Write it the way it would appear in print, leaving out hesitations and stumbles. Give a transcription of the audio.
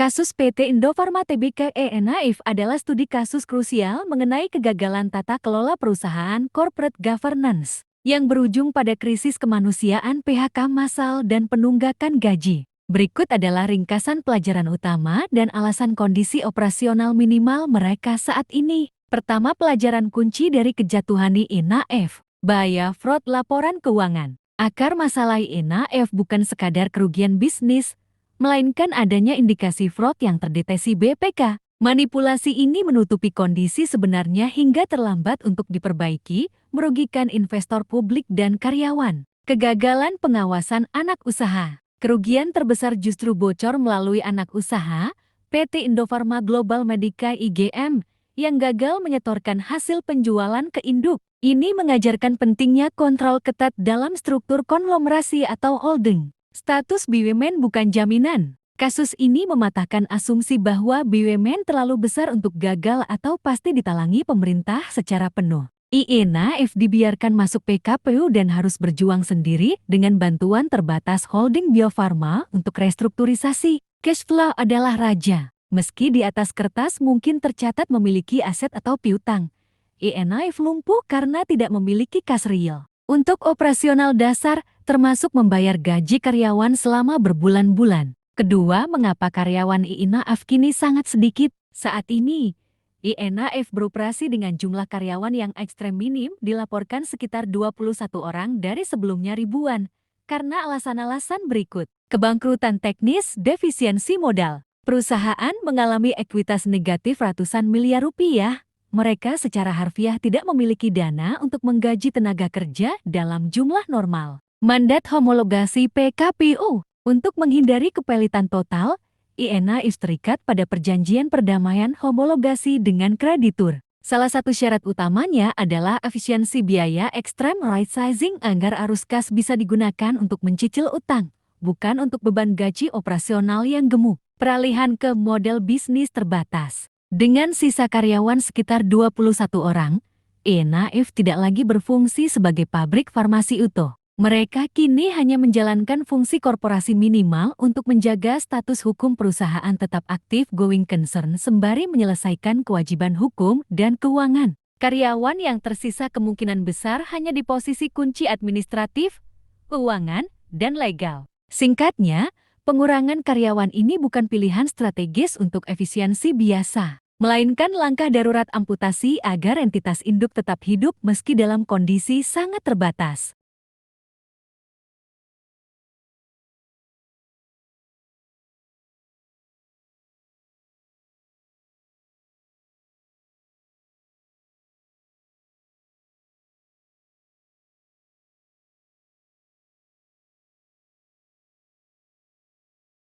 Kasus PT Indofarma Tbk Naif adalah studi kasus krusial mengenai kegagalan tata kelola perusahaan corporate governance yang berujung pada krisis kemanusiaan, PHK massal, dan penunggakan gaji. Berikut adalah ringkasan pelajaran utama dan alasan kondisi operasional minimal mereka saat ini. Pertama, pelajaran kunci dari kejatuhan INAF. Bahaya fraud laporan keuangan. Akar masalah INAF bukan sekadar kerugian bisnis, melainkan adanya indikasi fraud yang terdeteksi BPK. Manipulasi ini menutupi kondisi sebenarnya hingga terlambat untuk diperbaiki, merugikan investor publik dan karyawan. Kegagalan pengawasan anak usaha. Kerugian terbesar justru bocor melalui anak usaha, PT Indofarma Global Medica IGM, yang gagal menyetorkan hasil penjualan ke induk. Ini mengajarkan pentingnya kontrol ketat dalam struktur konglomerasi atau holding. Status BUMN bukan jaminan. Kasus ini mematahkan asumsi bahwa BUMN terlalu besar untuk gagal atau pasti ditalangi pemerintah secara penuh. INAF dibiarkan masuk PKPU dan harus berjuang sendiri dengan bantuan terbatas holding Bio Farma untuk restrukturisasi. Cash flow adalah raja. Meski di atas kertas mungkin tercatat memiliki aset atau piutang, INAF lumpuh karena tidak memiliki kas real. Untuk operasional dasar, termasuk membayar gaji karyawan selama berbulan-bulan. Kedua, mengapa karyawan INAF kini sangat sedikit? Saat ini, INAF beroperasi dengan jumlah karyawan yang ekstrem minim, dilaporkan sekitar 21 orang dari sebelumnya ribuan, karena alasan-alasan berikut. Kebangkrutan teknis, defisiensi modal. Perusahaan mengalami ekuitas negatif ratusan miliar rupiah. Mereka secara harfiah tidak memiliki dana untuk menggaji tenaga kerja dalam jumlah normal. Mandat homologasi PKPU. Untuk menghindari kepelitan total, INAF terikat pada perjanjian perdamaian homologasi dengan kreditur. Salah satu syarat utamanya adalah efisiensi biaya extreme right sizing agar arus kas bisa digunakan untuk mencicil utang, bukan untuk beban gaji operasional yang gemuk. Peralihan ke model bisnis terbatas. Dengan sisa karyawan sekitar 21 orang, INAF tidak lagi berfungsi sebagai pabrik farmasi utuh. Mereka kini hanya menjalankan fungsi korporasi minimal untuk menjaga status hukum perusahaan tetap aktif going concern sembari menyelesaikan kewajiban hukum dan keuangan. Karyawan yang tersisa kemungkinan besar hanya di posisi kunci administratif, keuangan, dan legal. Singkatnya, pengurangan karyawan ini bukan pilihan strategis untuk efisiensi biasa, melainkan langkah darurat amputasi agar entitas induk tetap hidup meski dalam kondisi sangat terbatas.